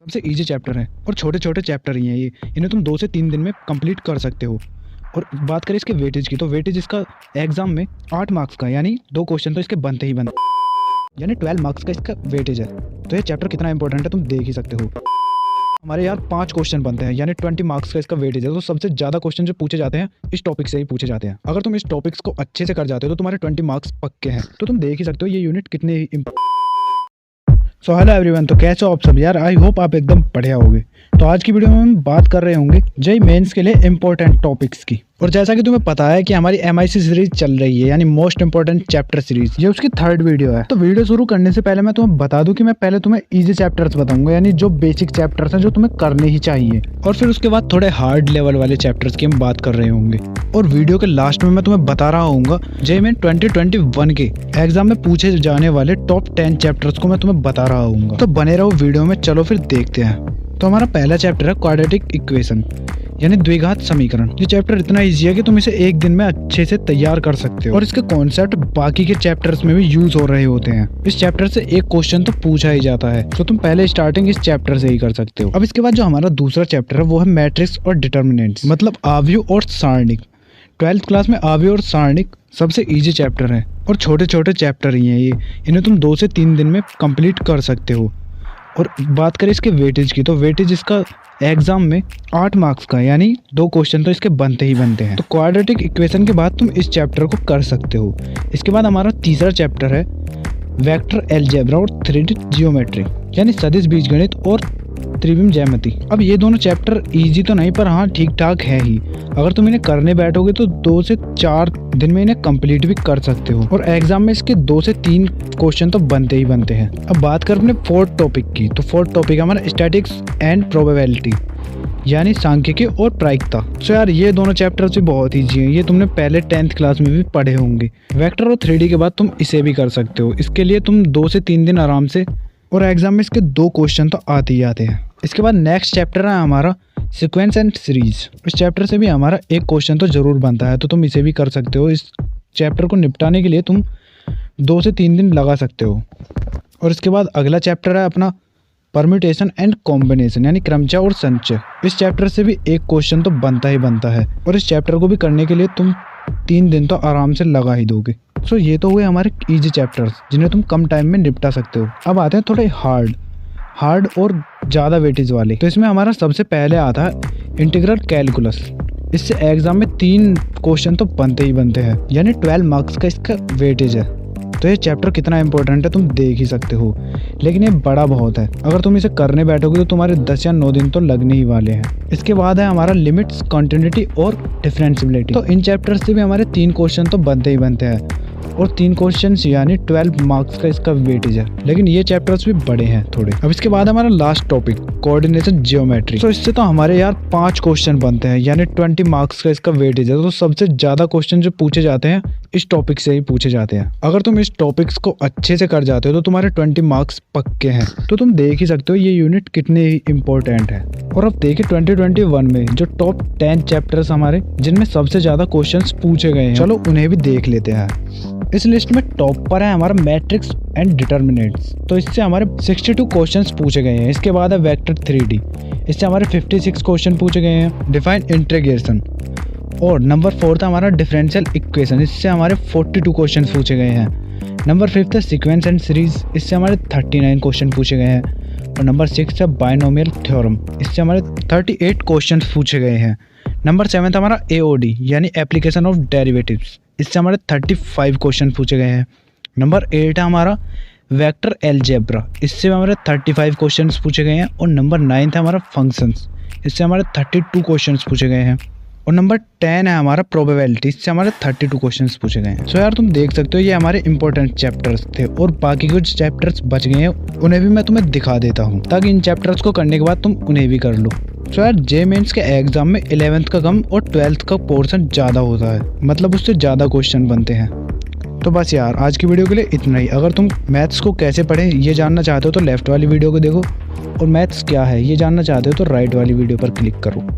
सबसे easy chapter है और छोटे छोटे चैप्टर ही हैं ये। इन्हें तुम 2 से 3 दिन में कंप्लीट कर सकते हो। और बात करें इसके वेटेज की, तो वेटेज इसका एग्जाम में 8 मार्क्स का, यानी 2 क्वेश्चन तो इसके बनते ही बनते, यानी 12 मार्क्स का इसका वेटेज है। तो ये चैप्टर कितना इंपॉर्टेंट है तुम देख ही सकते हो। हमारे यार 5 क्वेश्चन बनते हैं, यानी 20 मार्क्स का इसका वेटेज है। तो सबसे ज़्यादा क्वेश्चन जो पूछे जाते हैं इस टॉपिक से ही पूछे जाते हैं। अगर तुम इस टॉपिक्स को अच्छे से कर जाते हो तो तुम्हारे 20 मार्क्स पक्के हैं। तो तुम देख ही सकते हो ये यूनिट कितने ही सो हेलो एवरीवन, तो कैसे हो आप सब यार। आई होप आप एकदम बढ़िया होगे। तो आज की वीडियो में हम बात कर रहे होंगे जेईई मेंस के लिए इंपॉर्टेंट टॉपिक्स की। और जैसा कि तुम्हें पता है कि हमारी MIC सीरीज चल रही है, यानी मोस्ट इंपॉर्टेंट चैप्टर सीरीज, ये उसकी 3rd वीडियो है। तो वीडियो शुरू करने से पहले मैं तुम्हें बता दूं कि मैं पहले तुम्हें इजी चैप्टर्स बताऊंगा, यानी जो बेसिक चैप्टर्स हैं जो तुम्हें करने ही चाहिए, और फिर उसके बाद थोड़े हार्ड लेवल वाले चैप्टर्स की हम बात कर रहे होंगे। और वीडियो के लास्ट में मैं तुम्हें बता रहा हूँ जेईई मेन 2021 के एग्जाम में पूछे जाने वाले टॉप 10 चैप्टर्स को मैं तुम्हें बता रहा हूँ। तो बने रहो वीडियो में। चलो फिर देखते हैं। तो हमारा पहला चैप्टर है क्वाड्रेटिक इक्वेशन, यानी द्विघात समीकरण। ये चैप्टर इतना इजी है कि तुम इसे एक दिन में अच्छे से तैयार कर सकते हो, और इसके कॉन्सेप्ट बाकी के चैप्टर्स में भी यूज हो रहे होते हैं। इस चैप्टर से एक क्वेश्चन तो पूछा ही जाता है, तो तुम पहले स्टार्टिंग इस चैप्टर से ही कर सकते हो। अब इसके बाद जो हमारा दूसरा चैप्टर है वो है मैट्रिक्स और डिटर्मिनेंट्स, मतलब आव्यूह और सारणिक। 12th क्लास में आव्यूह और सारणिक सबसे इजी चैप्टर है और छोटे छोटे चैप्टर ही हैं ये। इन्हें तुम 2 से 3 दिन में कंप्लीट कर सकते हो। और बात करें इसके वेटेज की, तो वेटेज इसका एग्जाम में 8 मार्क्स का, यानी 2 क्वेश्चन तो इसके बनते ही बनते हैं। तो क्वाड्रेटिक इक्वेशन के बाद तुम इस चैप्टर को कर सकते हो। इसके बाद हमारा तीसरा चैप्टर है वेक्टर अलजेब्रा और 3D जियोमेट्री, यानी सदिश बीजगणित और त्रिविम ज्यामिति। अब ये दोनों चैप्टर इजी तो नहीं, पर हाँ ठीक ठाक है ही। अगर तुम इन्हें करने बैठोगे तो 2 से 4 दिन में इन्हें कंप्लीट भी कर सकते हो, और एग्जाम में इसके 2 से 3 क्वेश्चन तो बनते ही बनते हैं। अब बात कर अपने 4th टॉपिक की, तो 4th टॉपिक हमारा स्टैटिक्स एंड प्रोबेबिलिटी, यानी सांख्यिकी और प्रायिकता। तो यार ये दोनों चैप्टर्स भी बहुत ईजी हैं, ये तुमने पहले 10th क्लास में भी पढ़े होंगे। वेक्टर और 3D के बाद तुम इसे भी कर सकते हो। इसके लिए तुम 2 से 3 दिन आराम से, और एग्जाम में इसके 2 क्वेश्चन तो आते ही आते हैं। इसके बाद नेक्स्ट चैप्टर है हमारा सीक्वेंस एंड सीरीज। इस चैप्टर से भी हमारा एक क्वेश्चन तो जरूर बनता है, तो तुम इसे भी कर सकते हो। इस चैप्टर को निपटाने के लिए तुम 2 से 3 दिन लगा सकते हो। और इसके बाद अगला चैप्टर है अपना परम्यूटेशन एंड कॉम्बिनेशन, यानी क्रमचय और संचय। इस चैप्टर से भी एक क्वेश्चन तो बनता ही बनता है, और इस चैप्टर को भी करने के लिए तुम 3 दिन तो आराम से लगा ही दोगे। सो ये तो हुए हमारे इजी चैप्टर्स जिन्हें तुम कम टाइम में निपटा सकते हो। अब आते हैं थोड़े हार्ड और ज़्यादा वेटेज वाले। तो इसमें हमारा सबसे पहले आता है इंटीग्रल कैलकुलस। इससे एग्जाम में 3 क्वेश्चन तो बनते ही बनते हैं, यानी 12 मार्क्स का इसका वेटेज है। तो ये चैप्टर कितना इंपॉर्टेंट है तुम देख ही सकते हो, लेकिन ये बड़ा बहुत है। अगर तुम इसे करने बैठोगे तो तुम्हारे 10 या 9 दिन तो लगने ही वाले हैं। इसके बाद है हमारा लिमिट्स, कॉन्टिन्यूटी और डिफरेंशिएबिलिटी। तो इन चैप्टर से भी हमारे 3 क्वेश्चन तो बनते ही बनते हैं, और 3 क्वेश्चन यानी 12 मार्क्स का इसका वेटेज है, लेकिन ये चैप्टर्स भी बड़े हैं थोड़े। अब इसके बाद हमारा लास्ट टॉपिक कोऑर्डिनेशन जियोमेट्री। तो इससे तो हमारे यार 5 क्वेश्चन बनते हैं, यानी 20 मार्क्स का इसका वेटेज है। तो सबसे ज़्यादा क्वेश्चन जो पूछे जाते हैं इस टॉपिक से ही पूछे जाते हैं। अगर तुम इस टॉपिक्स को अच्छे से कर जाते हो तो तुम्हारे 20 मार्क्स पक्के हैं। तो तुम देख ही सकते हो ये यूनिट कितने ही इम्पोर्टेंट है। और अब देखिए 2021 में जो टॉप 10 चैप्टर्स हमारे जिनमें सबसे ज़्यादा क्वेश्चंस पूछे गए हैं, चलो उन्हें भी देख लेते हैं। इस लिस्ट में टॉप पर है हमारा मैट्रिक्स एंड डिटर्मिनेंट्स। तो इससे हमारे 62 क्वेश्चंस पूछे गए हैं। इसके बाद है वेक्टर 3D, इससे हमारे 56 क्वेश्चन पूछे गए हैं। डिफाइन इंटीग्रेशन, और नंबर 4 था हमारा डिफरेंशियल इक्वेशन, इससे हमारे 42 क्वेश्चन पूछे गए हैं। नंबर 5 है सीक्वेंस एंड सीरीज, इससे हमारे 39 क्वेश्चन पूछे गए हैं। और नंबर 6 है बायनोमियल थ्योरम, इससे हमारे 38 क्वेश्चन पूछे गए हैं। नंबर 7 हमारा AOD, यानी एप्लीकेशन ऑफ डेरिवेटिव्स, इससे हमारे 35 क्वेश्चन पूछे गए हैं। नंबर 8 है हमारा वेक्टर अलजेब्रा, इससे हमारे 35 क्वेश्चन पूछे गए हैं। और नंबर 9 है हमारा फंक्शंस, इससे हमारे 32 क्वेश्चन पूछे गए हैं। और नंबर 10 है हमारा प्रोबेबिलिटी, इससे हमारे 32 क्वेश्चंस पूछे गए हैं। सो यार तुम देख सकते हो ये हमारे इंपॉर्टेंट चैप्टर्स थे, और बाकी कुछ चैप्टर्स बच गए हैं, उन्हें भी मैं तुम्हें दिखा देता हूँ, ताकि इन चैप्टर्स को करने के बाद तुम उन्हें भी कर लो। सो यार जेईई मेंस के एग्जाम में 11th का कम और 12th का पोर्शन ज़्यादा होता है, मतलब उससे ज़्यादा क्वेश्चन बनते हैं। तो बस यार आज की वीडियो के लिए इतना ही। अगर तुम मैथ्स को कैसे पढ़ें ये जानना चाहते हो तो लेफ्ट वाली वीडियो को देखो, और मैथ्स क्या है ये जानना चाहते हो तो राइट वाली वीडियो पर क्लिक करो।